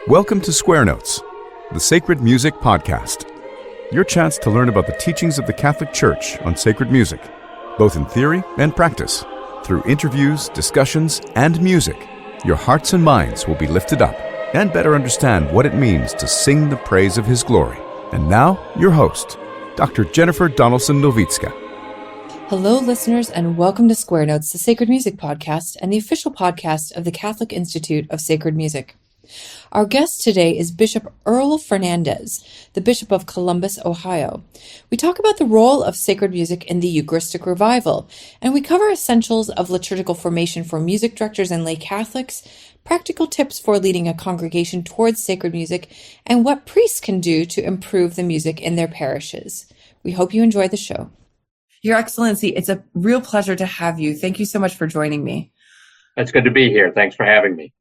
Welcome to Square Notes, the Sacred Music Podcast. Your chance to learn about the teachings of the Catholic Church on sacred music, both in theory and practice. Through interviews, discussions, and music, your hearts and minds will be lifted up and better understand what it means to sing the praise of His glory. And now, your host, Dr. Jennifer Donaldson-Nowicka. Hello, listeners, and welcome to Square Notes, the Sacred Music Podcast, and the official podcast of the Catholic Institute of Sacred Music. Our guest today is Bishop Earl Fernandes, the Bishop of Columbus, Ohio. We talk about the role of sacred music in the Eucharistic revival, and we cover essentials of liturgical formation for music directors and lay Catholics, practical tips for leading a congregation towards sacred music, and what priests can do to improve the music in their parishes. We hope you enjoy the show. Your Excellency, it's a real pleasure to have you. Thank you so much for joining me. It's good to be here. Thanks for having me.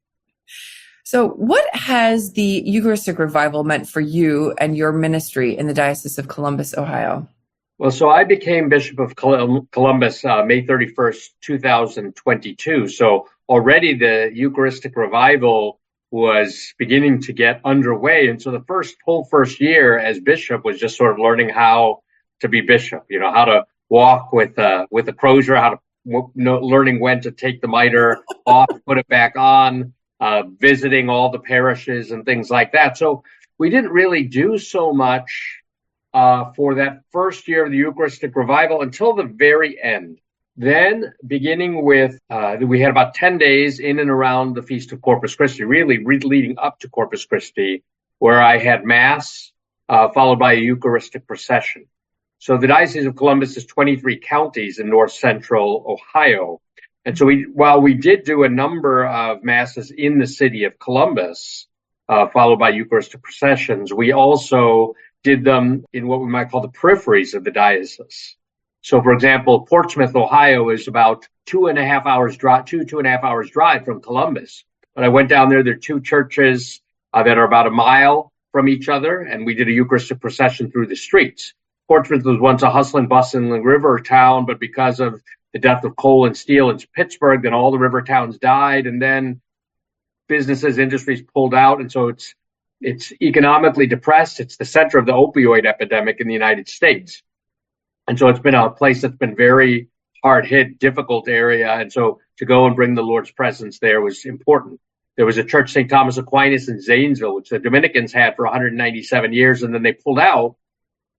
So what has the Eucharistic revival meant for you and your ministry in the Diocese of Columbus, Ohio? Well, so I became Bishop of Columbus May 31st, 2022. So already the Eucharistic revival was beginning to get underway. And so the whole first year as bishop was just sort of learning how to be bishop, how to walk with a crozier, learning when to take the mitre off, put it back on, visiting all the parishes and things like that. So we didn't really do so much for that first year of the Eucharistic revival until the very end. Then beginning with, we had about 10 days in and around the Feast of Corpus Christi, really leading up to Corpus Christi, where I had Mass followed by a Eucharistic procession. So the Diocese of Columbus is 23 counties in north central Ohio. And so while we did do a number of Masses in the city of Columbus, followed by Eucharistic processions, we also did them in what we might call the peripheries of the diocese. So, for example, Portsmouth, Ohio is about 2.5 hours drive from Columbus. When I went down there, there are two churches that are about a mile from each other, and we did a Eucharistic procession through the streets. Portsmouth was once a hustling, bustling river town, but because of the death of coal and steel in Pittsburgh, then all the river towns died, and then businesses, industries pulled out, and so it's economically depressed. It's the center of the opioid epidemic in the United States. And so it's been a place that's been very hard hit, difficult area, and so to go and bring the Lord's presence there was important. There was a church, St. Thomas Aquinas in Zanesville, which the Dominicans had for 197 years, and then they pulled out.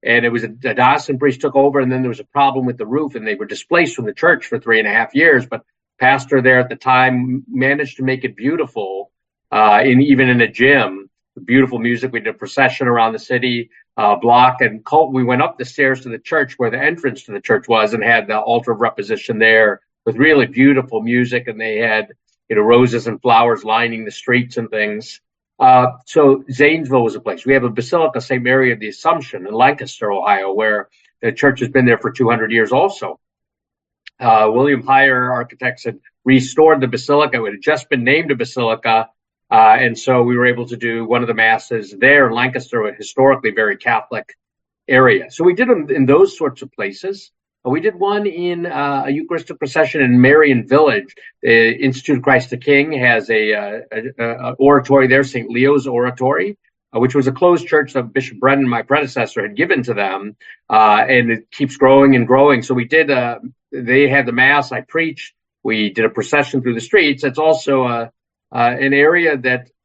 And it was a diocesan priest took over, and then there was a problem with the roof, and they were displaced from the church for 3.5 years. But pastor there at the time managed to make it beautiful, even in a gym. Beautiful music. We did a procession around the city block, and we went up the stairs to the church where the entrance to the church was, and had the altar of reposition there with really beautiful music, and they had roses and flowers lining the streets and things. So Zanesville was a place. We have a Basilica, St. Mary of the Assumption in Lancaster, Ohio, where the church has been there for 200 years also. William Heyer architects had restored the Basilica. It had just been named a Basilica. And so we were able to do one of the Masses there in Lancaster, a historically very Catholic area. So we did them in those sorts of places. We did one in a Eucharistic procession in Marion Village. The Institute of Christ the King has a oratory there, St. Leo's Oratory, which was a closed church that Bishop Brennan, my predecessor, had given to them, and it keeps growing and growing. So we did. They had the Mass. I preached. We did a procession through the streets. It's also an area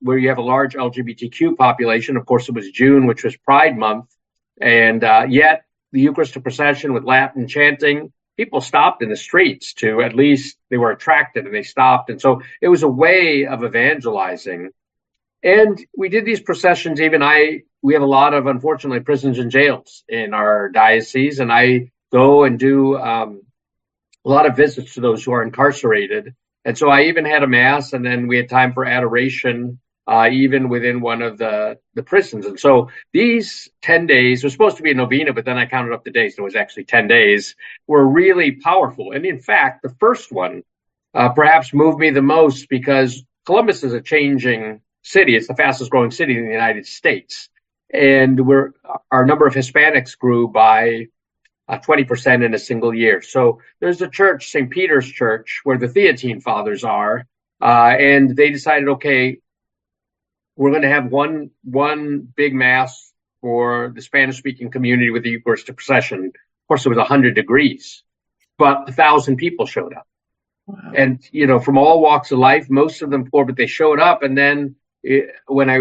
where you have a large LGBTQ population. Of course, it was June, which was Pride Month, and yet the Eucharistic procession with Latin chanting, people stopped in the streets at least they were attracted and they stopped. And so it was a way of evangelizing. And we did these processions. We have a lot of, unfortunately, prisons and jails in our diocese. And I go and do a lot of visits to those who are incarcerated. And so I even had a Mass, and then we had time for adoration, even within one of the prisons. And so these 10 days were supposed to be a novena, but then I counted up the days, and it was actually 10 days, were really powerful. And in fact, the first one perhaps moved me the most because Columbus is a changing city. It's the fastest growing city in the United States. And our number of Hispanics grew by 20% in a single year. So there's a church, St. Peter's Church, where the Theatine Fathers are, and they decided, okay, we're going to have one big mass for the Spanish-speaking community with the Eucharistic procession. Of course, it was 100 degrees, but 1,000 people showed up. Wow. And, from all walks of life, most of them poor, but they showed up. And then when I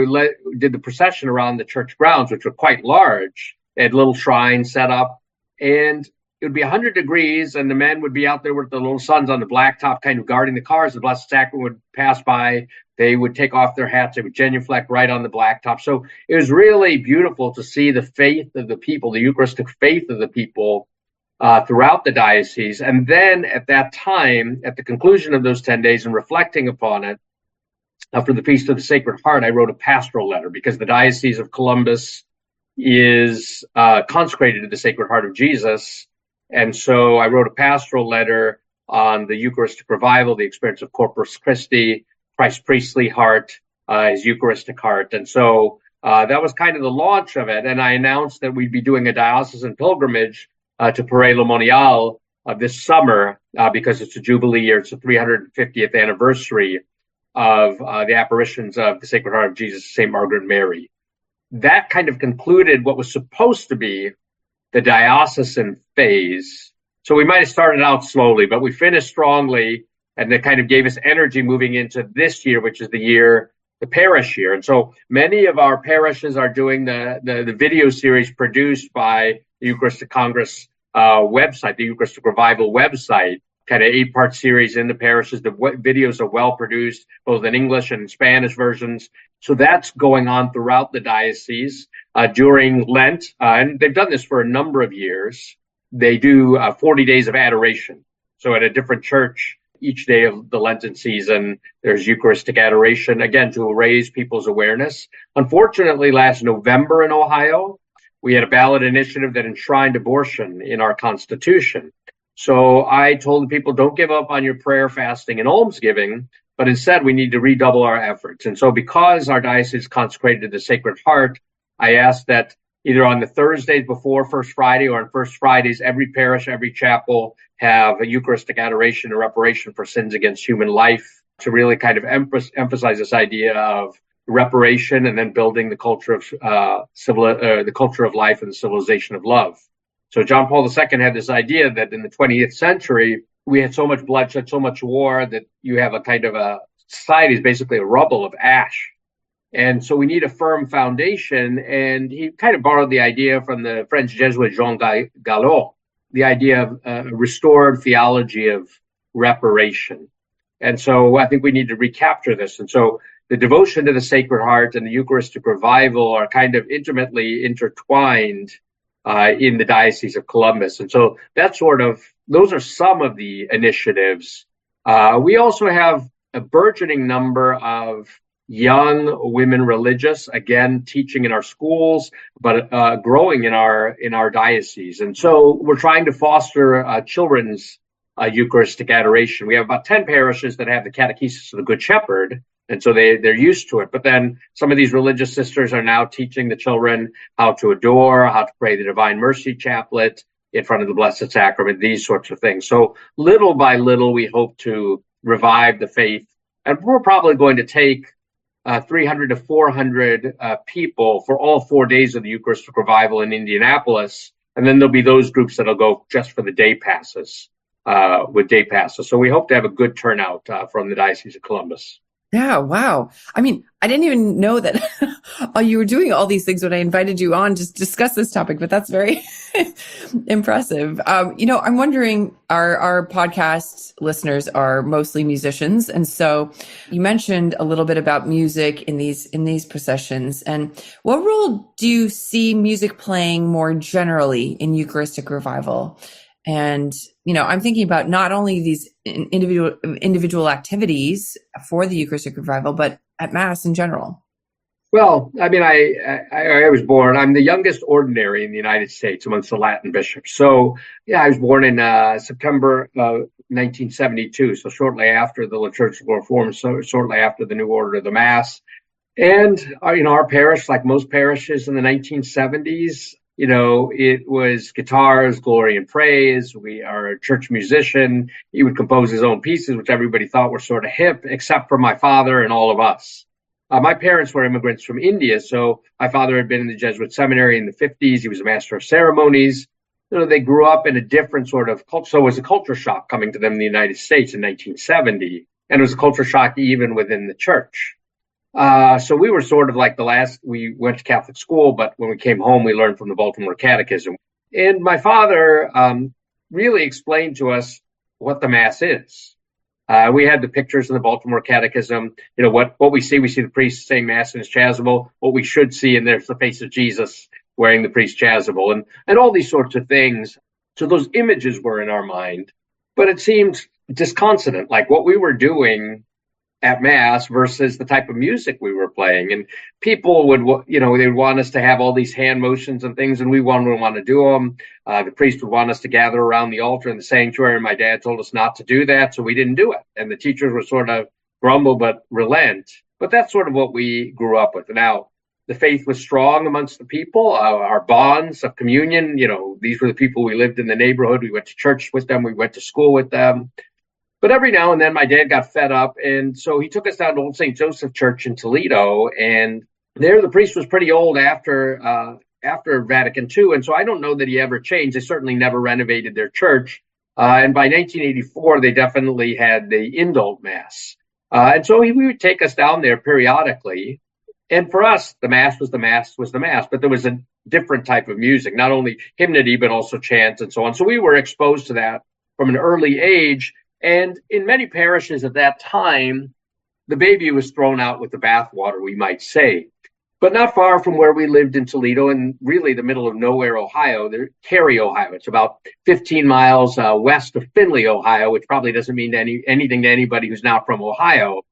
did the procession around the church grounds, which were quite large, they had little shrines set up, and it would be 100 degrees, and the men would be out there with the little sons on the blacktop, kind of guarding the cars. The Blessed Sacrament would pass by. They would take off their hats. They would genuflect right on the blacktop. So it was really beautiful to see the faith of the people, the Eucharistic faith of the people throughout the diocese. And then at that time, at the conclusion of those 10 days and reflecting upon it, for the Feast of the Sacred Heart, I wrote a pastoral letter because the Diocese of Columbus is consecrated to the Sacred Heart of Jesus. And so I wrote a pastoral letter on the Eucharistic revival, the experience of Corpus Christi, Christ's priestly heart, his Eucharistic heart. And so that was kind of the launch of it. And I announced that we'd be doing a diocesan pilgrimage to Paray-le-Monial this summer because it's a Jubilee year. It's the 350th anniversary of the apparitions of the Sacred Heart of Jesus, St. Margaret Mary. That kind of concluded what was supposed to be the diocesan phase. So we might have started out slowly, but we finished strongly, and that kind of gave us energy moving into this year, which is the parish year. And so many of our parishes are doing the video series produced by the Eucharistic Congress website, the Eucharistic Revival website, kind of 8-part series in the parishes. The videos are well produced, both in English and in Spanish versions. So that's going on throughout the diocese during Lent. And they've done this for a number of years. They do 40 days of adoration. So at a different church, each day of the Lenten season, there's Eucharistic adoration, again, to raise people's awareness. Unfortunately, last November in Ohio, we had a ballot initiative that enshrined abortion in our Constitution. So I told the people, don't give up on your prayer, fasting, and almsgiving, but instead we need to redouble our efforts. And so because our diocese is consecrated to the Sacred Heart, I asked that either on the Thursdays before First Friday or on First Fridays, every parish, every chapel have a Eucharistic adoration and reparation for sins against human life, to really kind of emphasize this idea of reparation and then building the culture of the culture of life and the civilization of love. So John Paul II had this idea that in the 20th century, we had so much bloodshed, so much war, that you have a kind of a society is basically a rubble of ash. And so we need a firm foundation. And he kind of borrowed the idea from the French Jesuit Jean Galot, the idea of a restored theology of reparation. And so I think we need to recapture this. And so the devotion to the Sacred Heart and the Eucharistic revival are kind of intimately intertwined in the Diocese of Columbus. And so those are some of the initiatives. We also have a burgeoning number of young women religious, again, teaching in our schools, but growing in our diocese. And so we're trying to foster children's Eucharistic adoration. We have about 10 parishes that have the Catechesis of the Good Shepherd, and so they're used to it. But then some of these religious sisters are now teaching the children how to adore, how to pray the Divine Mercy Chaplet in front of the Blessed Sacrament, these sorts of things. So little by little, we hope to revive the faith. And we're probably going to take 300 to 400 people for all 4 days of the Eucharistic Revival in Indianapolis. And then there'll be those groups that'll go just for the day passes, with day passes. So we hope to have a good turnout from the Diocese of Columbus. Yeah, wow. I mean, I didn't even know that you were doing all these things when I invited you on to discuss this topic, but that's very impressive. I'm wondering, our podcast listeners are mostly musicians. And so you mentioned a little bit about music in these processions. And what role do you see music playing more generally in Eucharistic revival? And, I'm thinking about not only these individual activities for the Eucharistic revival, but at Mass in general. Well, I mean, I was born, I'm the youngest ordinary in the United States amongst the Latin bishops. So, I was born in September 1972, so shortly after the liturgical reform, so shortly after the new order of the Mass. And, our parish, like most parishes in the 1970s, it was guitars, glory and praise. We are a church musician. He would compose his own pieces, which everybody thought were sort of hip, except for my father and all of us. My parents were immigrants from India, so my father had been in the Jesuit seminary in the 50s. He was a master of ceremonies. They grew up in a different sort of culture. So it was a culture shock coming to them in the United States in 1970. And it was a culture shock even within the church. So we were sort of like we went to Catholic school, but when we came home, we learned from the Baltimore Catechism. And my father really explained to us what the Mass is. We had the pictures in the Baltimore Catechism. What we see the priest saying Mass in his chasuble. What we should see, and there's the face of Jesus wearing the priest's chasuble, and all these sorts of things. So those images were in our mind, but it seemed disconsonant, like what we were doing at Mass versus the type of music we were playing. And people would, they'd want us to have all these hand motions and things, and we wouldn't want to do them. The priest would want us to gather around the altar in the sanctuary, and my dad told us not to do that, so we didn't do it. And the teachers would sort of grumble but relent. But that's sort of what we grew up with. Now, the faith was strong amongst the people, our bonds of communion. These were the people we lived in the neighborhood. We went to church with them. We went to school with them. But every now and then my dad got fed up. And so he took us down to Old St. Joseph Church in Toledo. And there the priest was pretty old after Vatican II. And so I don't know that he ever changed. They certainly never renovated their church. And by 1984, they definitely had the indult Mass. And so we would take us down there periodically. And for us, the Mass was the Mass was the Mass, but there was a different type of music, not only hymnody, but also chants and so on. So we were exposed to that from an early age. And in many parishes at that time, the baby was thrown out with the bathwater, we might say. But not far from where we lived in Toledo, and really the middle of nowhere, Ohio, Cary, Ohio. It's about 15 miles west of Findlay, Ohio, which probably doesn't mean anything to anybody who's not from Ohio.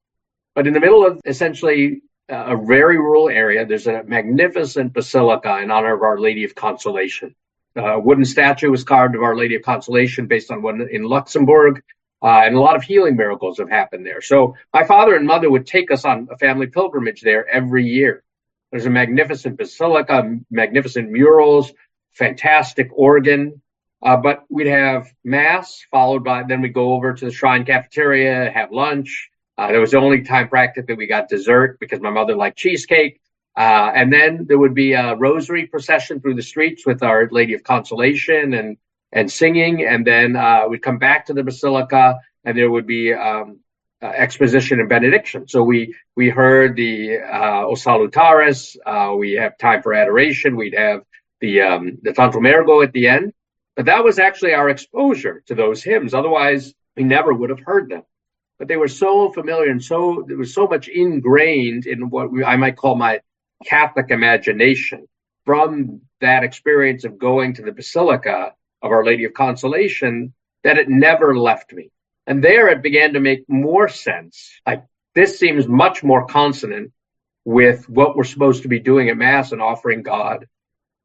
But in the middle of essentially a very rural area, there's a magnificent basilica in honor of Our Lady of Consolation. A wooden statue was carved of Our Lady of Consolation based on one in Luxembourg, and a lot of healing miracles have happened there. So my father and mother would take us on a family pilgrimage there every year. There's a magnificent basilica, magnificent murals, fantastic organ. But we'd have Mass, followed by, then we'd go over to the shrine cafeteria, have lunch. There was the only time practically we got dessert because my mother liked cheesecake. And then there would be a rosary procession through the streets with Our Lady of Consolation and singing. And then we'd come back to the basilica, and there would be exposition and benediction. So we heard the O Salutaris. We have time for adoration. We'd have the Tantum Ergo at the end. But that was actually our exposure to those hymns. Otherwise, we never would have heard them. But they were so familiar, and there was so much ingrained in what I might call my Catholic imagination from that experience of going to the Basilica of Our Lady of Consolation that it never left me. And there it began to make more sense. Like, this seems much more consonant with what we're supposed to be doing at Mass and offering God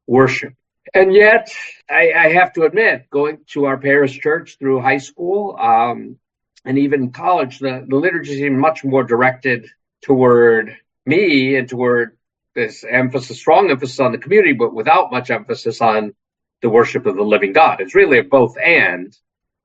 worship. And yet, I have to admit, going to our parish church through high school, and even college, the liturgy seemed much more directed toward me and toward this strong emphasis on the community, but without much emphasis on the worship of the living God. It's really a both and,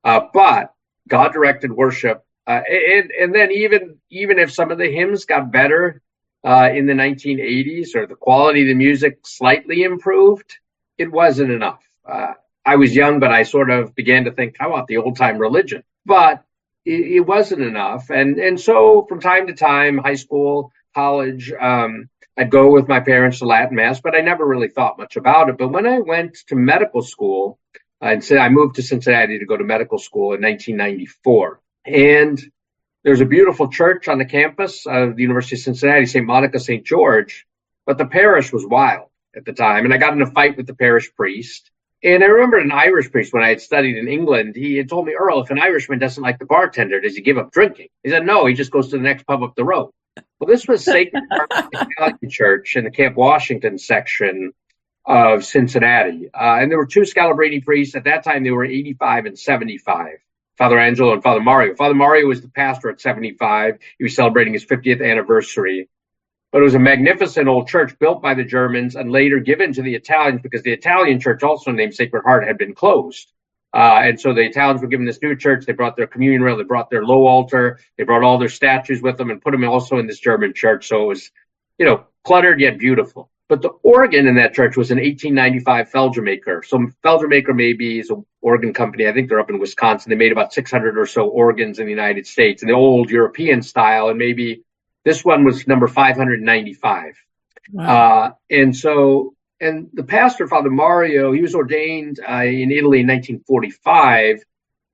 but God-directed worship. And then even if some of the hymns got better in the 1980s, or the quality of the music slightly improved, it wasn't enough. I was young, but I sort of began to think, I want the old-time religion. But it wasn't enough. And so from time to time, high school, college, I'd go with my parents to Latin Mass, but I never really thought much about it. But when I went to medical school, I moved to Cincinnati to go to medical school in 1994. And there's a beautiful church on the campus of the University of Cincinnati, St. Monica, St. George, but the parish was wild at the time. And I got in a fight with the parish priest. And I remember an Irish priest, when I had studied in England, he had told me, Earl, if an Irishman doesn't like the bartender, does he give up drinking? He said, no, he just goes to the next pub up the road. Well, this was Sacred Heart Italian Church in the Camp Washington section of Cincinnati. And there were two Scalabrini priests. At that time, they were 85 and 75, Father Angelo and Father Mario. Father Mario was the pastor at 75. He was celebrating his 50th anniversary. But it was a magnificent old church built by the Germans and later given to the Italians, because the Italian church, also named Sacred Heart, had been closed. And so the Italians were given this new church. They brought their communion rail. They brought their low altar. They brought all their statues with them and put them also in this German church. So it was cluttered yet beautiful. But the organ in that church was an 1895 Felgermaker. So Felgermaker maybe is an organ company. I think they're up in Wisconsin. They made about 600 or so organs in the United States in the old European style. And maybe this one was number 595. Wow. And the pastor, Father Mario, he was ordained in Italy in 1945,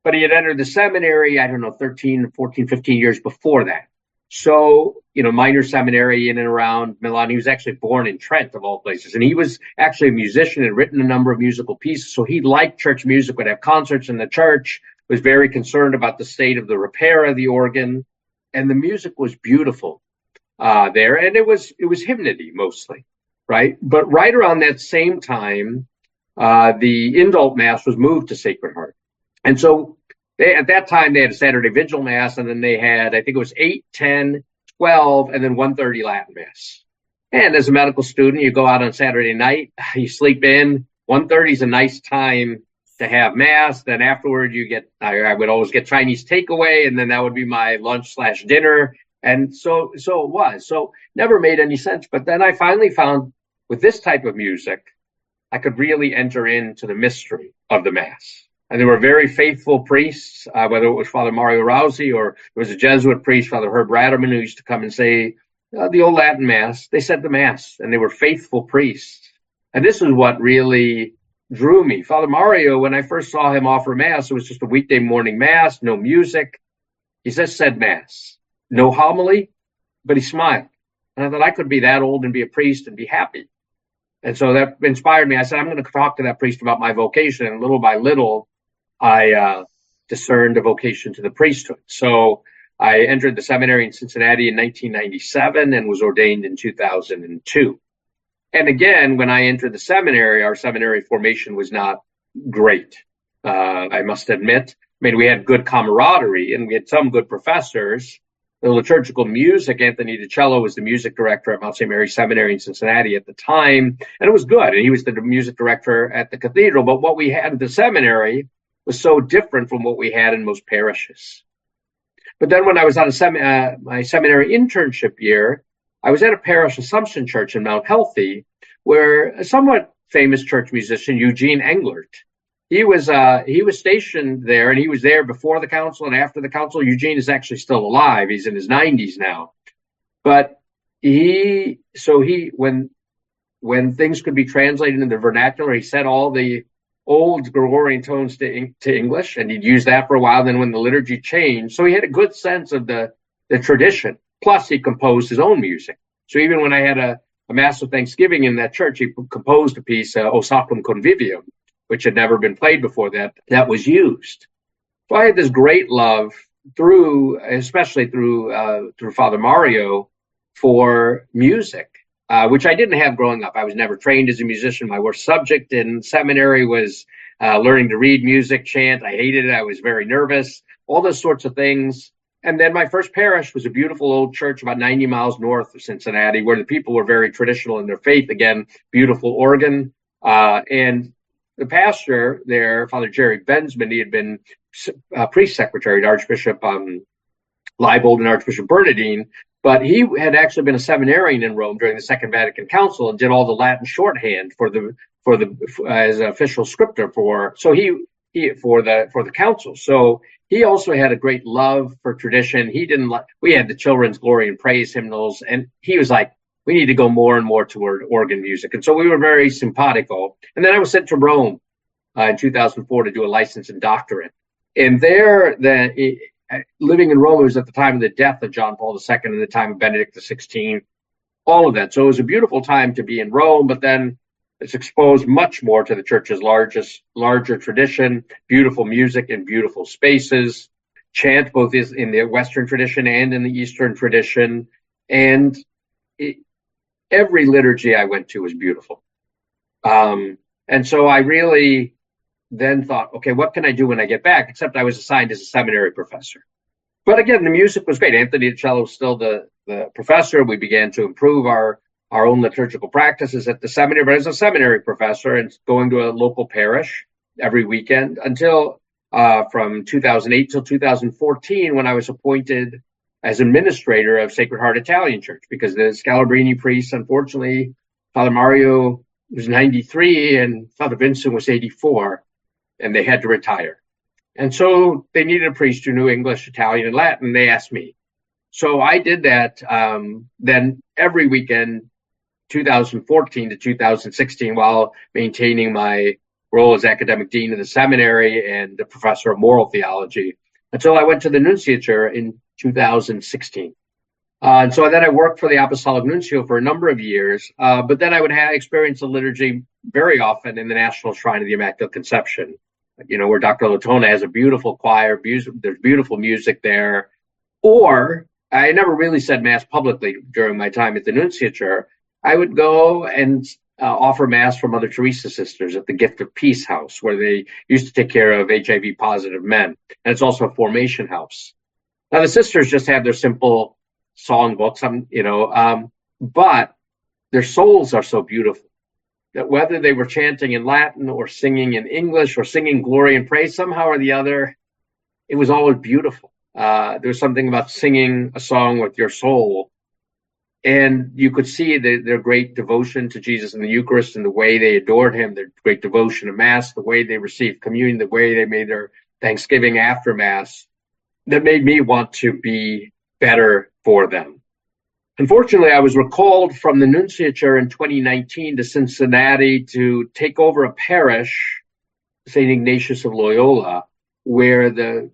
but he had entered the seminary, 13, 14, 15 years before that. So, minor seminary in and around Milan. He was actually born in Trent, of all places. And he was actually a musician and written a number of musical pieces. So he liked church music, would have concerts in the church, was very concerned about the state of the repair of the organ. And the music was beautiful there. And it was hymnody mostly, right? But right around that same time, the indult mass was moved to Sacred Heart. And so at that time, they had a Saturday Vigil Mass, and then they had, I think it was 8, 10, 12, and then 1:30 Latin Mass. And as a medical student, you go out on Saturday night, you sleep in. 1:30 is a nice time to have Mass. Then afterward, I would always get Chinese takeaway, and then that would be my lunch/dinner. And so it was. So never made any sense. But then I finally found with this type of music, I could really enter into the mystery of the Mass. And there were very faithful priests, whether it was Father Mario Rousey or it was a Jesuit priest, Father Herb Ratterman, who used to come and say the old Latin Mass. They said the Mass, and they were faithful priests. And this is what really drew me. Father Mario, when I first saw him offer Mass, it was just a weekday morning Mass, no music. He just said Mass, no homily, but he smiled. And I thought I could be that old and be a priest and be happy. And so that inspired me. I said, I'm going to talk to that priest about my vocation. And little by little, I discerned a vocation to the priesthood. So I entered the seminary in Cincinnati in 1997 and was ordained in 2002. And again, when I entered the seminary, our seminary formation was not great. I must admit. We had good camaraderie and we had some good professors. The liturgical music, Anthony DiCello was the music director at Mount St. Mary's Seminary in Cincinnati at the time. And it was good. And he was the music director at the cathedral. But what we had at the seminary was so different from what we had in most parishes. But then when I was on my seminary internship year, I was at a parish Assumption Church in Mount Healthy, where a somewhat famous church musician, Eugene Englert, he was stationed there, and he was there before the council and after the council. Eugene is actually still alive. He's in his 90s now. But when things could be translated into vernacular, he said all the old Gregorian tones to English, and he'd use that for a while. Then when the liturgy changed, so he had a good sense of the tradition. Plus, he composed his own music. So even when I had a Mass of Thanksgiving in that church, he composed a piece, O Sacrum Convivium, which had never been played before that was used. So I had this great love especially through Father Mario, for music. Which I didn't have growing up. I was never trained as a musician. My worst subject in seminary was learning to read music, chant. I hated it. I was very nervous, all those sorts of things. And then my first parish was a beautiful old church about 90 miles north of Cincinnati, where the people were very traditional in their faith. Again, beautiful organ. And the pastor there, Father Jerry Bensman, he had been priest secretary to Archbishop Leibold and Archbishop Bernardine. But he had actually been a seminarian in Rome during the Second Vatican Council and did all the Latin shorthand as official scripture for the council. So he also had a great love for tradition. We had the children's glory and praise hymnals, and he was like, we need to go more and more toward organ music. And so we were very simpatico. And then I was sent to Rome in 2004 to do a license and doctorate. And there, living in Rome, it was at the time of the death of John Paul II and the time of Benedict XVI, all of that. So it was a beautiful time to be in Rome, but then it's exposed much more to the church's larger tradition, beautiful music in beautiful spaces, chant both is in the Western tradition and in the Eastern tradition. And every liturgy I went to was beautiful. And so I really then thought, okay, what can I do when I get back? Except I was assigned as a seminary professor. But again, the music was great. Anthony DiCello was still the professor. We began to improve our own liturgical practices at the seminary. But as a seminary professor and going to a local parish every weekend until from 2008 till 2014, when I was appointed as administrator of Sacred Heart Italian Church, because the Scalabrini priests, unfortunately, Father Mario was 93 and Father Vincent was 84, and they had to retire. And so they needed a priest who knew English, Italian, and Latin. They asked me. So I did that. Then every weekend, 2014 to 2016, while maintaining my role as academic dean of the seminary and the professor of moral theology, until I went to the nunciature in 2016. And so then I worked for the Apostolic Nuncio for a number of years, but then I would experience the liturgy very often in the National Shrine of the Immaculate Conception, where Dr. Latona has a beautiful choir, there's beautiful music there. Or I never really said Mass publicly during my time at the nunciature. I would go and offer Mass for Mother Teresa sisters at the Gift of Peace house, where they used to take care of HIV positive men. And it's also a formation house. Now, the sisters just have their simple songbooks, but their souls are so beautiful that whether they were chanting in Latin or singing in English or singing glory and praise, somehow or the other, it was always beautiful. There was something about singing a song with your soul. And you could see their great devotion to Jesus in the Eucharist and the way they adored him, their great devotion to Mass, the way they received communion, the way they made their Thanksgiving after Mass, that made me want to be better for them. Unfortunately, I was recalled from the nunciature in 2019 to Cincinnati to take over a parish, St. Ignatius of Loyola, where the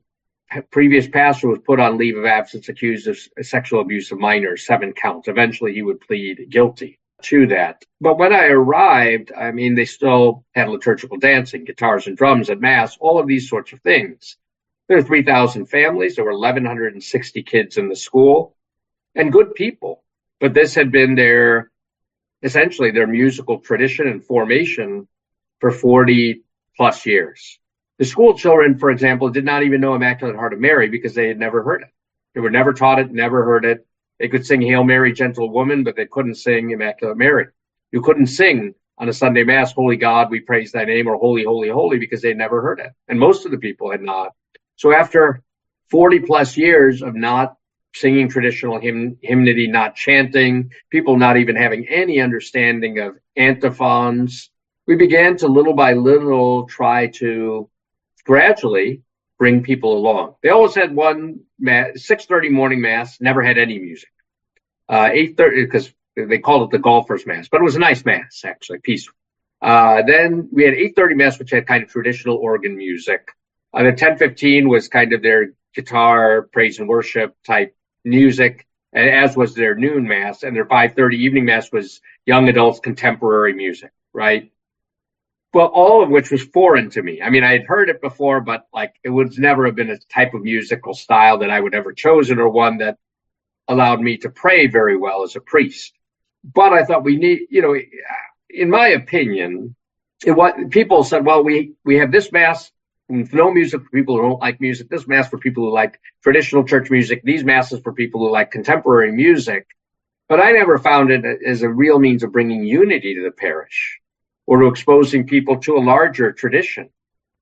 previous pastor was put on leave of absence accused of sexual abuse of minors, 7 counts. Eventually, he would plead guilty to that. But when I arrived, they still had liturgical dancing, guitars and drums at Mass, all of these sorts of things. There were 3,000 families. There were 1,160 kids in the school, and good people. But this had been essentially their musical tradition and formation for 40 plus years. The school children, for example, did not even know Immaculate Heart of Mary because they had never heard it. They were never taught it, never heard it. They could sing Hail Mary, Gentle Woman, but they couldn't sing Immaculate Mary. You couldn't sing on a Sunday Mass, Holy God, we praise thy name, or Holy, Holy, Holy, because they'd never heard it. And most of the people had not. So after 40 plus years of not singing traditional hymnody, not chanting, people not even having any understanding of antiphons, we began to little by little try to gradually bring people along. They always had one Mass, 6:30 morning Mass, never had any music. 8:30, because they called it the golfer's Mass, but it was a nice Mass, actually, peaceful. Then we had 8:30 Mass, which had kind of traditional organ music. The 10:15 was kind of their guitar, praise and worship type music, as was their noon Mass, and their 5:30 evening Mass was young adults, contemporary music, right? Well, all of which was foreign to me. I had heard it before, but it would never have been a type of musical style that I would ever chosen, or one that allowed me to pray very well as a priest. But I thought we need, in my opinion, people said, well, we have this Mass with no music for people who don't like music, this Mass for people who like traditional church music, these Masses for people who like contemporary music. But I never found it as a real means of bringing unity to the parish, or to exposing people to a larger tradition.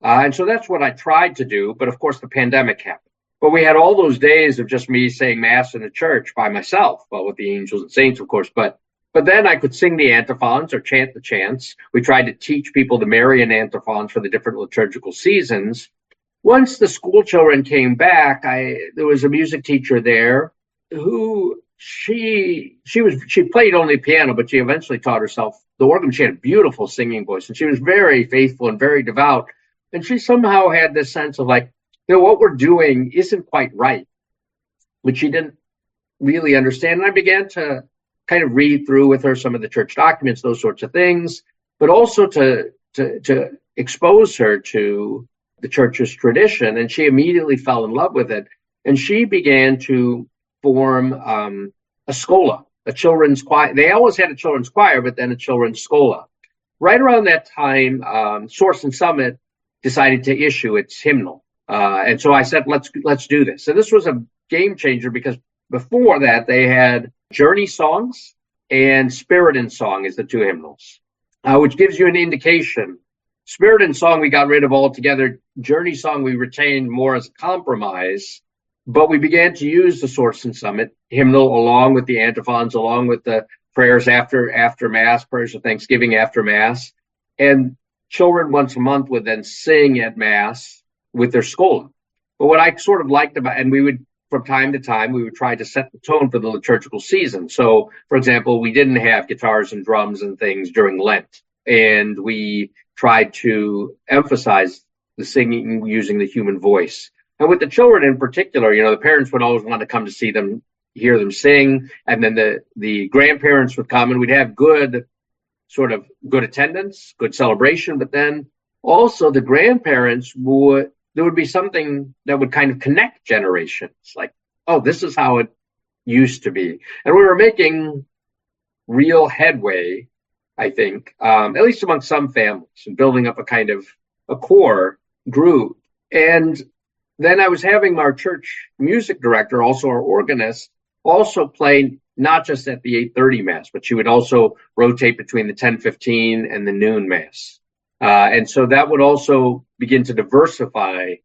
And so that's what I tried to do. But of course, the pandemic happened. But we had all those days of just me saying Mass in the church by myself, well, with the angels and saints, of course. But then I could sing the antiphons or chant the chants. We tried to teach people the Marian antiphons for the different liturgical seasons. Once the school children came back, there was a music teacher there who she played only piano, but she eventually taught herself the organ. She had a beautiful singing voice, and she was very faithful and very devout. And she somehow had this sense of what we're doing isn't quite right, which she didn't really understand. And I began to kind of read through with her some of the church documents, those sorts of things, but also to expose her to the church's tradition. And she immediately fell in love with it. And she began to form a schola, a children's choir. They always had a children's choir, but then a children's schola. Right around that time, Source and Summit decided to issue its hymnal. And so I said, let's do this. So this was a game changer, because before that, they had Journey songs and Spirit and Song as the two hymnals, which gives you an indication. Spirit and Song we got rid of altogether. Journey song we retained more as a compromise. But we began to use the Source and Summit hymnal along with the antiphons, along with the prayers after Mass, prayers of Thanksgiving after Mass. And children once a month would then sing at Mass with their schola. But what I sort of liked about, and we would, from time to time, we would try to set the tone for the liturgical season. So, for example, we didn't have guitars and drums and things during Lent. And we tried to emphasize the singing using the human voice. And with the children in particular, the parents would always want to come to see them, hear them sing. And then the grandparents would come, and we'd have good attendance, good celebration. But then also the grandparents there would be something that would kind of connect generations. Like, oh, this is how it used to be. And we were making real headway, I think, at least among some families, and building up a kind of a core group. And then I was having our church music director, also our organist, also play not just at the 8:30 Mass, but she would also rotate between the 10:15 and the noon Mass. And so that would also begin to diversify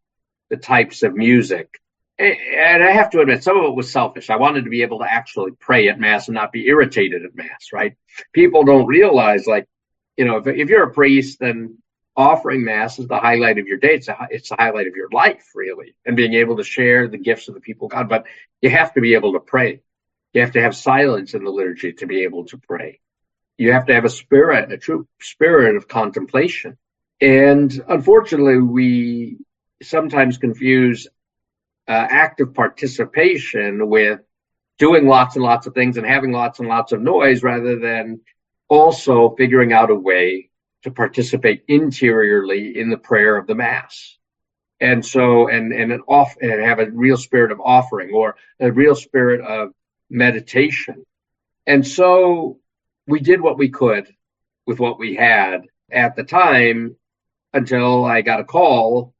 the types of music. And I have to admit, some of it was selfish. I wanted to be able to actually pray at Mass and not be irritated at Mass, right? People don't realize, if you're a priest, then offering Mass is the highlight of your day. It's the highlight of your life, really, and being able to share the gifts of the people of God. But you have to be able to pray. You have to have silence in the liturgy to be able to pray. You have to have a true spirit of contemplation. And unfortunately, we sometimes confuse active participation with doing lots and lots of things and having lots and lots of noise, rather than also figuring out a way to participate interiorly in the prayer of the Mass. And so, and have a real spirit of offering, or a real spirit of meditation. And so we did what we could with what we had at the time, until I got a call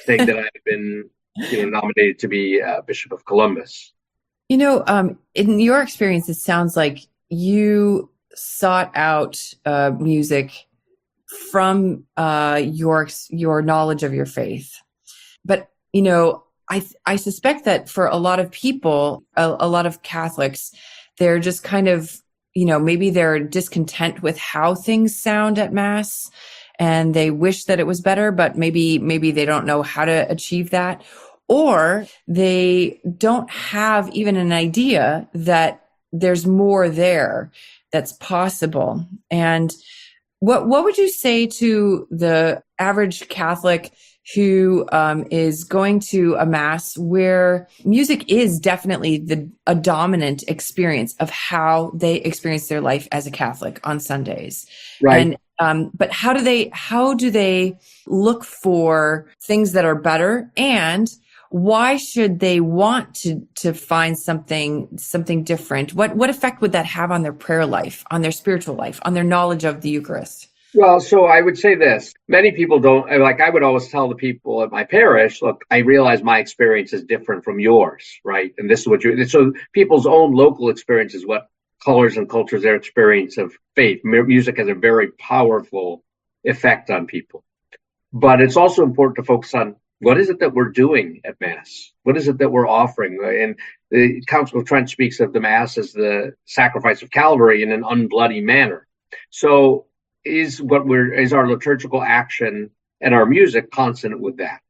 saying that I had been nominated to be Bishop of Columbus. In your experience, it sounds like you sought out music from your knowledge of your faith. But, I suspect that for a lot of people, a lot of Catholics, they're just kind of, maybe they're discontent with how things sound at Mass, and they wish that it was better, but maybe they don't know how to achieve that, or they don't have even an idea that there's more there that's possible. And what would you say to the average Catholic who is going to a Mass where music is definitely a dominant experience of how they experience their life as a Catholic on Sundays? Right. And but how do they look for things that are better, and why should they want to find something different? What effect would that have on their prayer life, on their spiritual life, on their knowledge of the Eucharist? Well, so I would say this. Many people don't, I would always tell the people at my parish, look, I realize my experience is different from yours, right? And this is so people's own local experience is what colors and cultures their experience of faith. Music has a very powerful effect on people. But it's also important to focus on, what is it that we're doing at Mass? What is it that we're offering? And the Council of Trent speaks of the Mass as the sacrifice of Calvary in an unbloody manner. So is our liturgical action and our music consonant with that?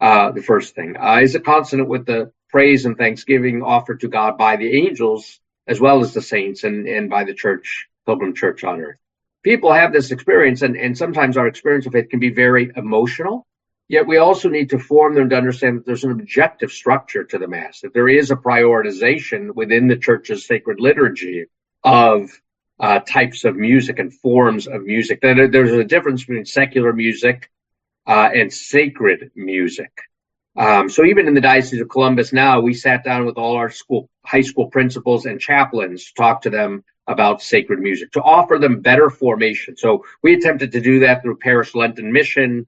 The first thing. Is it consonant with the praise and thanksgiving offered to God by the angels, as well as the saints, and by the church, pilgrim church on earth? People have this experience, and sometimes our experience of faith can be very emotional. Yet we also need to form them to understand that there's an objective structure to the Mass, that there is a prioritization within the church's sacred liturgy of types of music and forms of music. There's a difference between secular music and sacred music. So even in the Diocese of Columbus now, we sat down with all our high school principals and chaplains to talk to them about sacred music, to offer them better formation. So we attempted to do that through Parish Lenten Mission.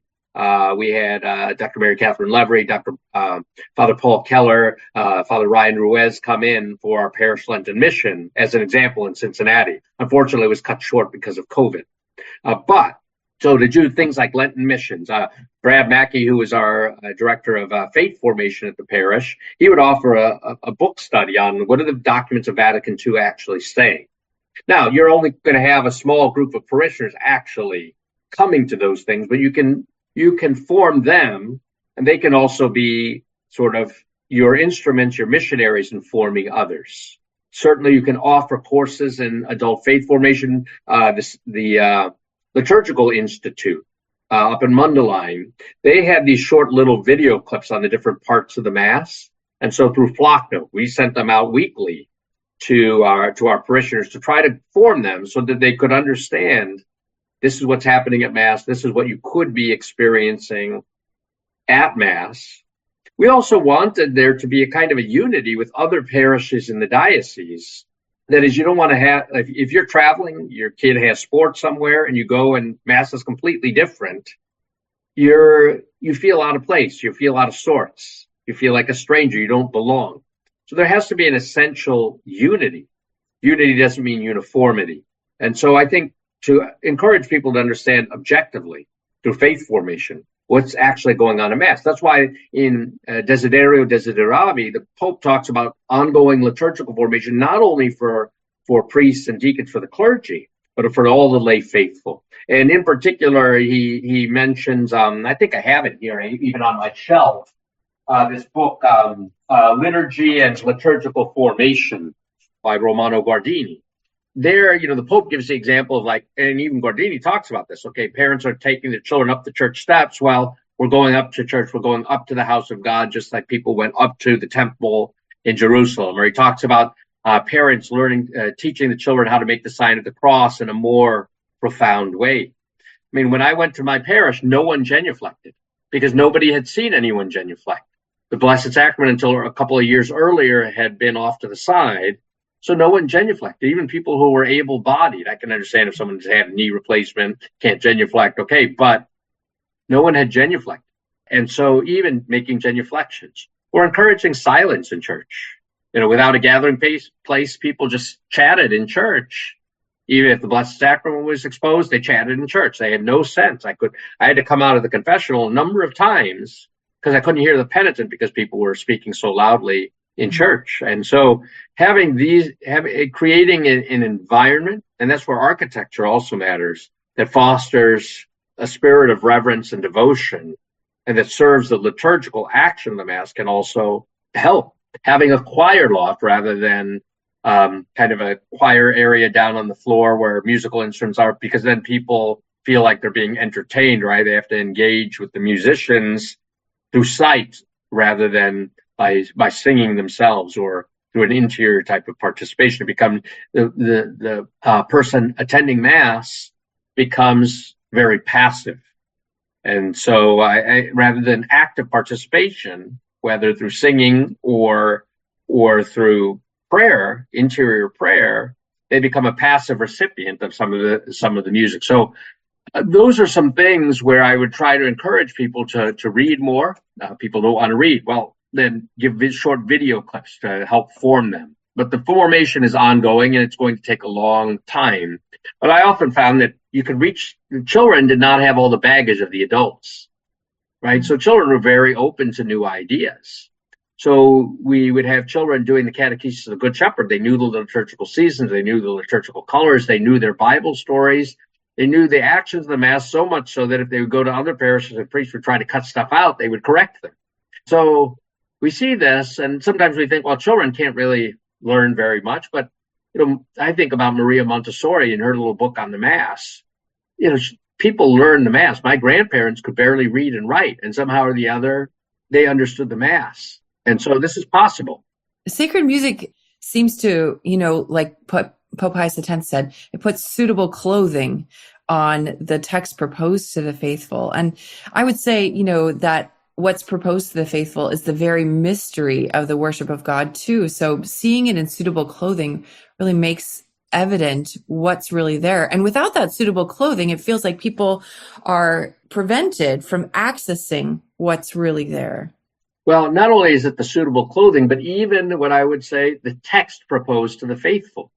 We had Dr. Mary Catherine Levery, Father Paul Keller, Father Ryan Ruiz come in for our Parish Lenten Mission as an example in Cincinnati. Unfortunately, it was cut short because of COVID. But So to do things like Lenten missions, Brad Mackey, who was our director of faith formation at the parish, he would offer a book study on what are the documents of Vatican II actually saying. Now, you're only going to have a small group of parishioners actually coming to those things, but you can form them, and they can also be sort of your instruments, your missionaries in forming others. Certainly, you can offer courses in adult faith formation. The Liturgical Institute up in Mundelein, they had these short little video clips on the different parts of the Mass. And so through Flocknote, we sent them out weekly to our parishioners to try to form them so that they could understand this is what's happening at Mass. This is what you could be experiencing at Mass. We also wanted there to be a kind of a unity with other parishes in the diocese. That is, you don't want to have, if you're traveling, your kid has sports somewhere and you go and Mass is completely different, you feel out of place, you feel out of sorts, you feel like a stranger, you don't belong. So there has to be an essential unity. Unity doesn't mean uniformity. And so I think to encourage people to understand objectively through faith formation what's actually going on in Mass. That's why in Desiderio Desideravi, the Pope talks about ongoing liturgical formation, not only for priests and deacons, for the clergy, but for all the lay faithful. And in particular, he mentions, I think I have it here, even on my shelf, this book, Liturgy and Liturgical Formation by Romano Guardini. There, the Pope gives the example of and even Guardini talks about this. Okay, parents are taking their children up the church steps. Well, we're going up to church. We're going up to the house of God, just like people went up to the temple in Jerusalem. Or he talks about parents teaching the children how to make the sign of the cross in a more profound way. I mean, when I went to my parish, no one genuflected because nobody had seen anyone genuflect. The Blessed Sacrament, until a couple of years earlier, had been off to the side. So no one genuflected, even people who were able-bodied. I can understand if someone's had a knee replacement, can't genuflect, okay, but no one had genuflected. And so even making genuflections or encouraging silence in church, without a gathering place, people just chatted in church. Even if the Blessed Sacrament was exposed, they chatted in church. They had no sense. I had to come out of the confessional a number of times because I couldn't hear the penitent because people were speaking so loudly in church. And so creating an environment, and that's where architecture also matters, that fosters a spirit of reverence and devotion and that serves the liturgical action of the Mass can also help. Having a choir loft rather than kind of a choir area down on the floor where musical instruments are, because then people feel like they're being entertained, right? They have to engage with the musicians through sight rather than by singing themselves or through an interior type of participation. To become the person attending Mass becomes very passive. And so I rather than active participation, whether through singing or through prayer, interior prayer, they become a passive recipient of some of the music. So those are some things where I would try to encourage people to read more. People don't want to read. Well, then give short video clips to help form them. But the formation is ongoing and it's going to take a long time. But I often found that you could reach children did not have all the baggage of the adults, right? So children were very open to new ideas. So we would have children doing the catechesis of the Good Shepherd. They knew the liturgical seasons. They knew the liturgical colors. They knew their Bible stories. They knew the actions of the Mass so much so that if they would go to other parishes and priests would try to cut stuff out, they would correct them. So we see this, and sometimes we think, well, children can't really learn very much. But I think about Maria Montessori and her little book on the Mass. People learn the Mass. My grandparents could barely read and write, and somehow or the other, they understood the Mass. And so this is possible. Sacred music seems to, like Pope Pius X said, it puts suitable clothing on the text proposed to the faithful. And I would say, that what's proposed to the faithful is the very mystery of the worship of God too. So seeing it in suitable clothing really makes evident what's really there. And without that suitable clothing, it feels like people are prevented from accessing what's really there. Well, not only is it the suitable clothing, but even what I would say, the text proposed to the faithful,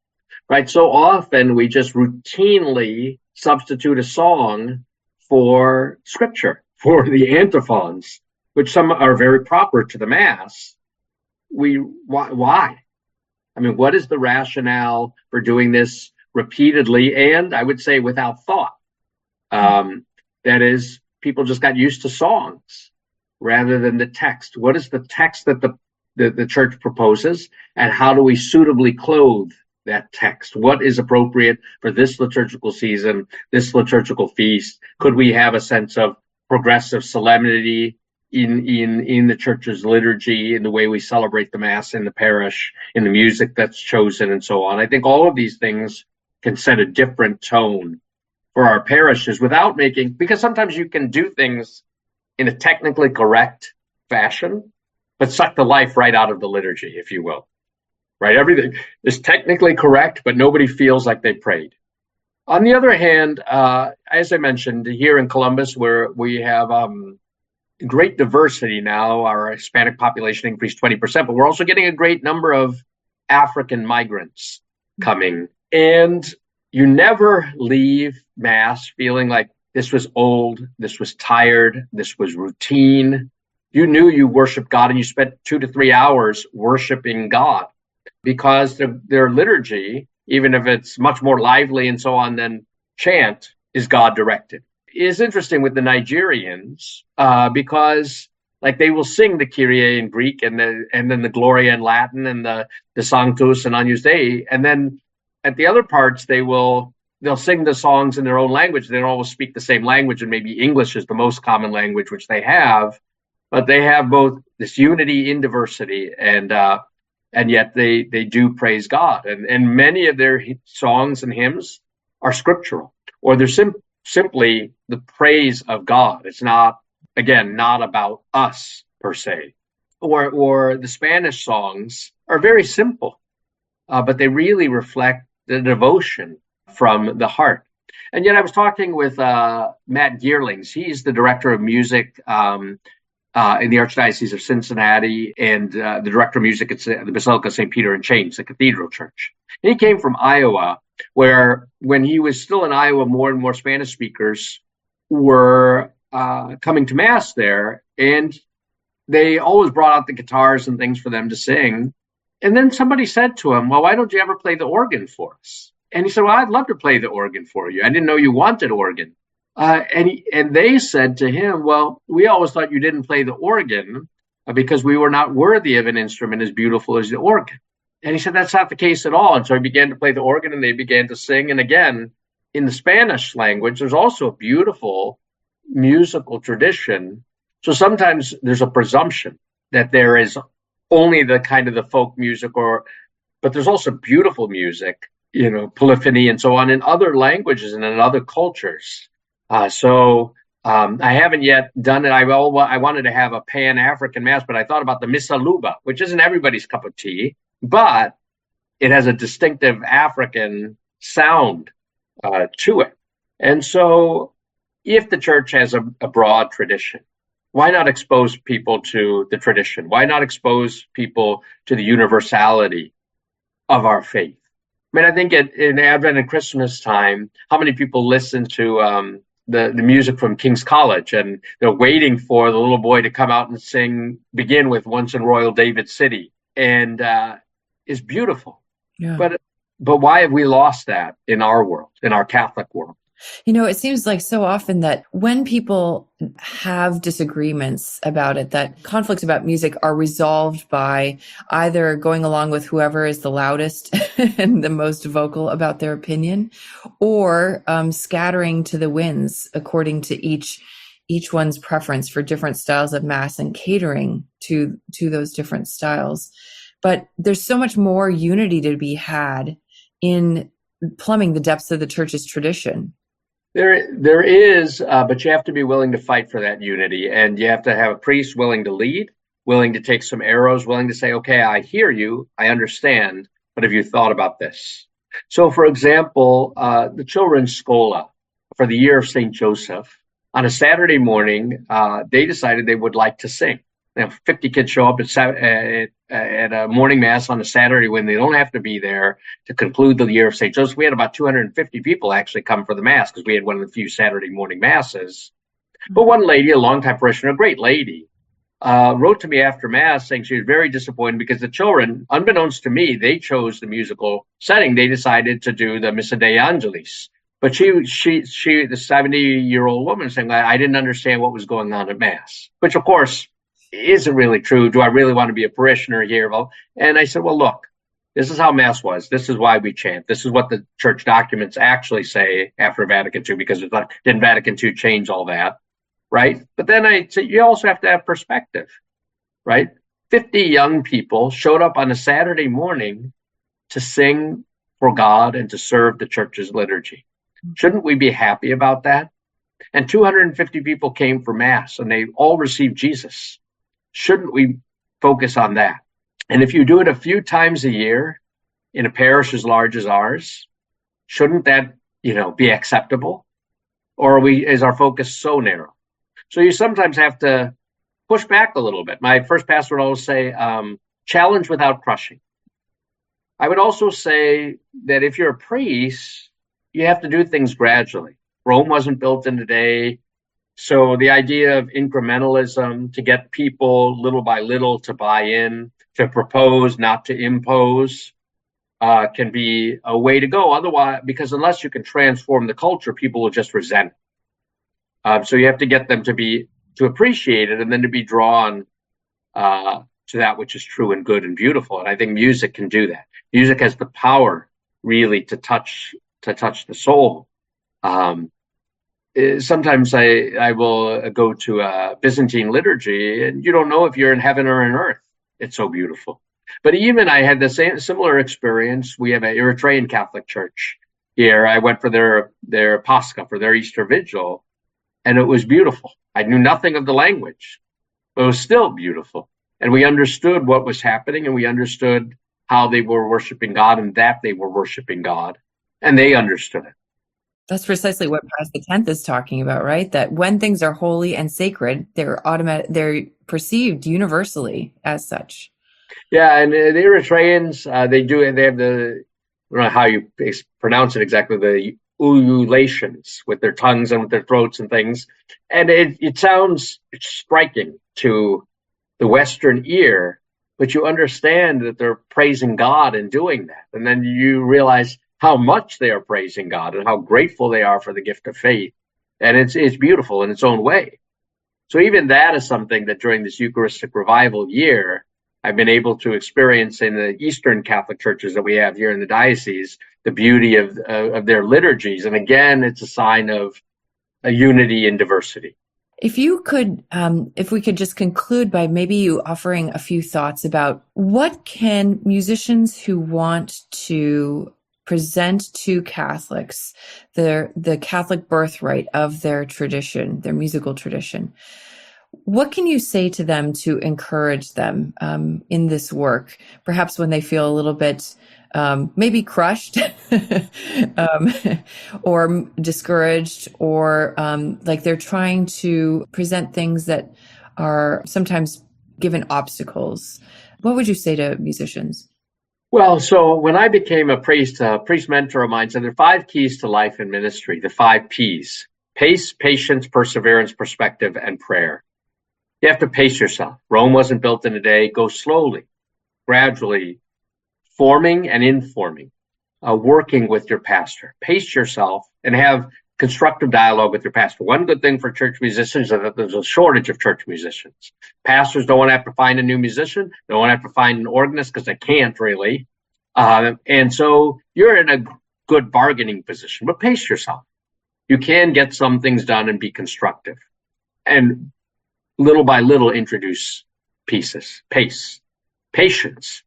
right? So often we just routinely substitute a song for scripture, for the antiphons, which some are very proper to the Mass. Why? I mean, what is the rationale for doing this repeatedly and I would say without thought? That is, people just got used to songs rather than the text. What is the text that the church proposes, and how do we suitably clothe that text? What is appropriate for this liturgical season, this liturgical feast? Could we have a sense of progressive solemnity in the church's liturgy, in the way we celebrate the Mass in the parish, in the music that's chosen, and so on? I think all of these things can set a different tone for our parishes without making, because sometimes you can do things in a technically correct fashion, but suck the life right out of the liturgy, if you will. Right? Everything is technically correct, but nobody feels like they prayed. On the other hand, as I mentioned, here in Columbus, where we have great diversity now, our Hispanic population increased 20%, but we're also getting a great number of African migrants coming. And you never leave Mass feeling like this was old, this was tired, this was routine. You knew you worshiped God, and you spent 2 to 3 hours worshiping God, because their liturgy, even if it's much more lively and so on than chant, is God-directed. It's interesting with the Nigerians, because like they will sing the Kyrie in Greek and then the Gloria in Latin and the Sanctus and Agnus Dei, and then at the other parts they'll sing the songs in their own language. They don't always speak the same language, and maybe English is the most common language, which they have, but they have both this unity in diversity, and yet they do praise God, and many of their songs and hymns are scriptural, or they're simply the praise of God. It's not about us per se. Or the Spanish songs are very simple, but they really reflect the devotion from the heart. And yet I was talking with Matt Geerlings. He's the director of music in the Archdiocese of Cincinnati, and the director of music at the Basilica of St. Peter and James, the cathedral church. And he came from Iowa, where when he was still in Iowa, more and more Spanish speakers were coming to Mass there, and they always brought out the guitars and things for them to sing. And then somebody said to him, well, why don't you ever play the organ for us? And he said, well, I'd love to play the organ for you. I didn't know you wanted organ. And they said to him, well, we always thought you didn't play the organ because we were not worthy of an instrument as beautiful as the organ. And he said, that's not the case at all. And so he began to play the organ, and they began to sing. And again, in the Spanish language, there's also a beautiful musical tradition. So sometimes there's a presumption that there is only the kind of the folk music, but there's also beautiful music, polyphony and so on in other languages and in other cultures. So I haven't yet done it. I wanted to have a Pan-African Mass, but I thought about the Missa Luba, which isn't everybody's cup of tea, but it has a distinctive African sound to it. And so if the church has a broad tradition, why not expose people to the tradition? Why not expose people to the universality of our faith? I mean, I think in Advent and Christmas time, how many people listen to the music from King's College, and they're waiting for the little boy to come out and begin with Once in Royal David City, and is beautiful. Yeah. But why have we lost that in our world, in our Catholic world? It seems like so often that when people have disagreements about it, that conflicts about music are resolved by either going along with whoever is the loudest and the most vocal about their opinion, or scattering to the winds according to each one's preference for different styles of Mass and catering to those different styles. But there's so much more unity to be had in plumbing the depths of the church's tradition. There is, but you have to be willing to fight for that unity, and you have to have a priest willing to lead, willing to take some arrows, willing to say, okay, I hear you, I understand, but have you thought about this? So, for example, the children's Schola for the year of St. Joseph, on a Saturday morning, they decided they would like to sing. 50 kids show up at at a morning mass on a Saturday when they don't have to be there to conclude the year of St. Joseph. We had about 250 people actually come for the mass because we had one of the few Saturday morning masses. But one lady, a longtime parishioner, a great lady, wrote to me after mass saying she was very disappointed because the children, unbeknownst to me, they chose the musical setting. They decided to do the Missa Dei Angelis. But she, the 70-year-old woman, saying, I didn't understand what was going on at mass, which of course isn't really true. Do I really want to be a parishioner here? Well, and I said, well, look, this is how mass was. This is why we chant. This is what the church documents actually say after Vatican II, because didn't Vatican II change all that, right? But then I said, you also have to have perspective, right? 50 young people showed up on a Saturday morning to sing for God and to serve the church's liturgy. Shouldn't we be happy about that? And 250 people came for mass and they all received Jesus. Shouldn't we focus on that? And if you do it a few times a year in a parish as large as ours, shouldn't that, be acceptable? Or is our focus so narrow? So you sometimes have to push back a little bit. My first pastor would always say, challenge without crushing. I would also say that if you're a priest, you have to do things gradually. Rome wasn't built in a day. So the idea of incrementalism, to get people little by little to buy in, to propose, not to impose, can be a way to go. Otherwise, because unless you can transform the culture, people will just resent it. So you have to get them to appreciate it and then to be drawn to that which is true and good and beautiful. And I think music can do that. Music has the power really to touch the soul. Sometimes I will go to a Byzantine liturgy and you don't know if you're in heaven or in earth. It's so beautiful. But even I had the similar experience. We have an Eritrean Catholic church here. I went for their Pascha, for their Easter Vigil, and it was beautiful. I knew nothing of the language, but it was still beautiful. And we understood what was happening, and we understood how they were worshiping God and that they were worshiping God, and they understood it. That's precisely what Pius X is talking about, right? That when things are holy and sacred, they're perceived universally as such. Yeah, and the Eritreans, they have I don't know how you pronounce it exactly, the ululations with their tongues and with their throats and things. And it sounds striking to the Western ear, but you understand that they're praising God in doing that. And then you realize how much they are praising God and how grateful they are for the gift of faith. And it's beautiful in its own way. So even that is something that during this Eucharistic revival year, I've been able to experience in the Eastern Catholic churches that we have here in the diocese, the beauty of their liturgies. And again, it's a sign of a unity in diversity. If you could, if we could just conclude by maybe you offering a few thoughts about what can musicians who want to present to Catholics the Catholic birthright of their tradition, their musical tradition, what can you say to them to encourage them in this work? Perhaps when they feel a little bit maybe crushed or discouraged, or like they're trying to present things that are sometimes given obstacles. What would you say to musicians? Well, so when I became a priest mentor of mine said there are 5 keys to life and ministry, the 5 Ps: pace, patience, perseverance, perspective, and prayer. You have to pace yourself. Rome wasn't built in a day. Go slowly, gradually, forming and informing, working with your pastor. Pace yourself and have constructive dialogue with your pastor. One good thing for church musicians is that there's a shortage of church musicians. Pastors don't want to have to find a new musician. They don't want to have to find an organist because they can't really. And so you're in a good bargaining position, but pace yourself. You can get some things done and be constructive. And little by little introduce pieces, pace, patience.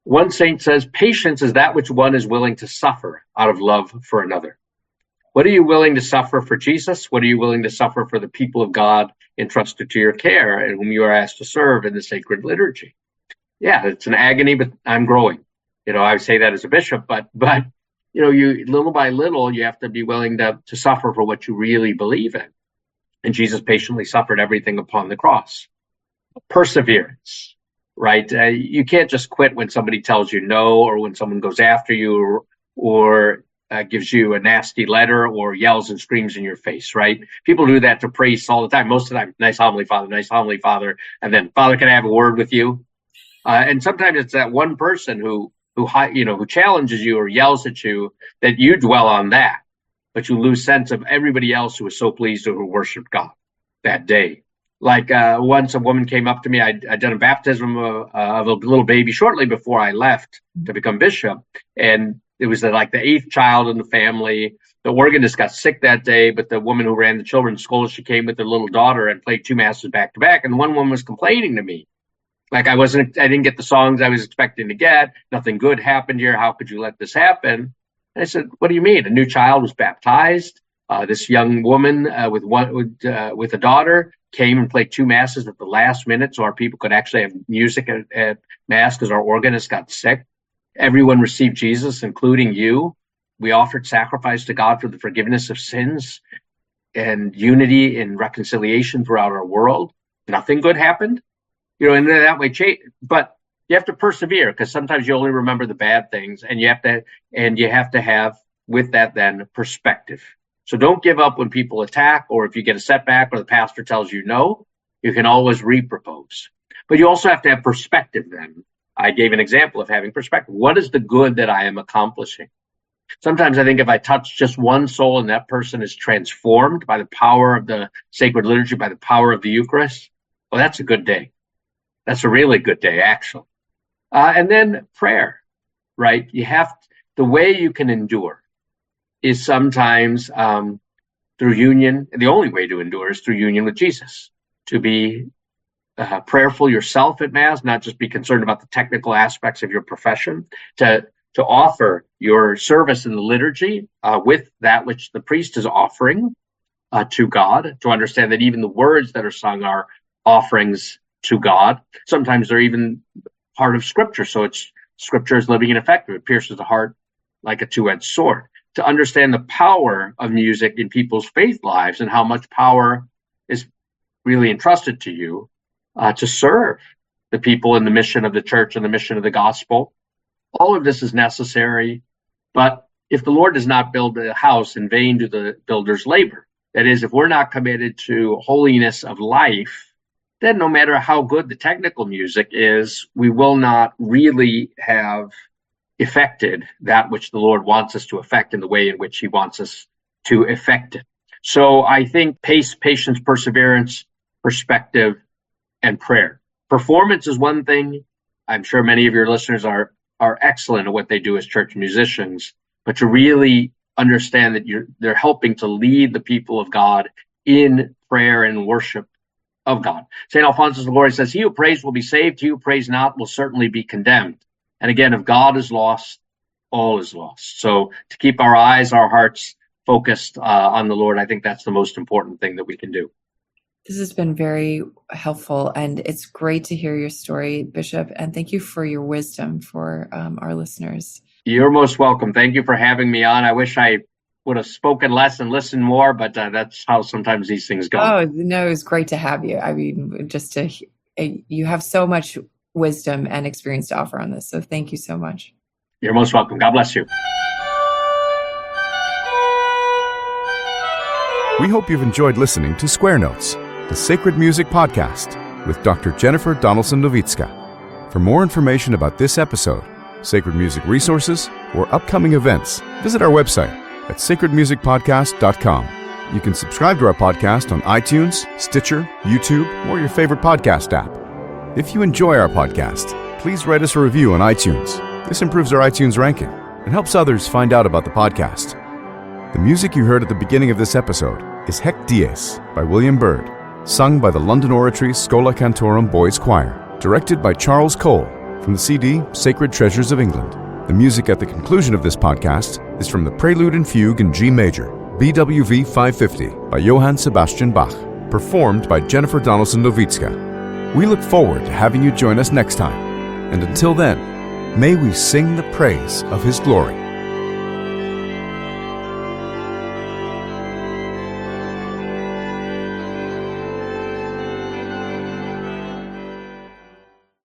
One saint says, patience is that which one is willing to suffer out of love for another. What are you willing to suffer for Jesus? What are you willing to suffer for the people of God entrusted to your care and whom you are asked to serve in the sacred liturgy? Yeah, it's an agony, but I'm growing. I would say that as a bishop, but you little by little, you have to be willing to suffer for what you really believe in. And Jesus patiently suffered everything upon the cross. Perseverance. right? You can't just quit when somebody tells you no, or when someone goes after you, or gives you a nasty letter, or yells and screams in your face, right? People do that to priests all the time. Most of the time, nice homily, Father, and then, Father, can I have a word with you? And sometimes it's that one person who challenges you or yells at you, that you dwell on that, but you lose sense of everybody else who was so pleased to worship God that day. Like once a woman came up to me, I'd done a baptism of a little baby shortly before I left to become bishop. And it was like the 8th child in the family. The organist got sick that day, but the woman who ran the children's school, she came with her little daughter and played 2 masses back to back. And one woman was complaining to me, like I didn't get the songs I was expecting to get. Nothing good happened here. How could you let this happen? And I said, what do you mean? A new child was baptized. This young woman with a daughter came and played 2 masses at the last minute, so our people could actually have music at mass because our organist got sick. Everyone received Jesus, including you. We offered sacrifice to God for the forgiveness of sins and unity and reconciliation throughout our world. Nothing good happened, and that way, but you have to persevere, because sometimes you only remember the bad things, and you have to have with that then perspective. So don't give up when people attack, or if you get a setback or the pastor tells you no, you can always repropose. But you also have to have perspective then. I gave an example of having perspective. What is the good that I am accomplishing? Sometimes I think if I touch just one soul and that person is transformed by the power of the sacred liturgy, by the power of the Eucharist, well, that's a good day. That's a really good day, actually. And then prayer, right? The way you can endure is sometimes through union. The only way to endure is through union with Jesus, to be prayerful yourself at Mass, not just be concerned about the technical aspects of your profession, to offer your service in the liturgy with that which the priest is offering to God, to understand that even the words that are sung are offerings to God. Sometimes they're even part of Scripture, so Scripture is living and effective. It pierces the heart like a two-edged sword. To understand the power of music in people's faith lives and how much power is really entrusted to you to serve the people in the mission of the church and the mission of the gospel. All of this is necessary, but if the Lord does not build a house, in vain do the builders labor. That is, if we're not committed to holiness of life, then no matter how good the technical music is, we will not really have effected that which the Lord wants us to effect in the way in which he wants us to effect it. So I think pace, patience, perseverance, perspective, and prayer. Performance is one thing. I'm sure many of your listeners are excellent at what they do as church musicians, but to really understand that they're helping to lead the people of God in prayer and worship of God. St. Alphonsus Liguori says, he who prays will be saved, he who prays not will certainly be condemned. And again, if God is lost, all is lost. So to keep our eyes, our hearts focused on the Lord, I think that's the most important thing that we can do. This has been very helpful, and it's great to hear your story, Bishop, and thank you for your wisdom for our listeners. You're most welcome. Thank you for having me on. I wish I would have spoken less and listened more, but that's how sometimes these things go. Oh, no, it was great to have you. I mean, you have so much wisdom and experience to offer on this, so thank you so much. You're most welcome. God bless you. We hope you've enjoyed listening to Square Notes, the Sacred Music Podcast with Dr. Jennifer Donaldson-Nowicka. For more information about this episode, sacred music resources, or upcoming events, visit our website at sacredmusicpodcast.com. You can subscribe to our podcast on iTunes, Stitcher, YouTube, or your favorite podcast app. If you enjoy our podcast, please write us a review on iTunes. This improves our iTunes ranking and helps others find out about the podcast. The music you heard at the beginning of this episode is Hec Dies by William Byrd, sung by the London Oratory Schola Cantorum Boys Choir, directed by Charles Cole from the CD Sacred Treasures of England. The music at the conclusion of this podcast is from the Prelude and Fugue in G Major, BWV 550 by Johann Sebastian Bach, performed by Jennifer Donaldson-Nowicka. We look forward to having you join us next time, and until then, may we sing the praise of his glory.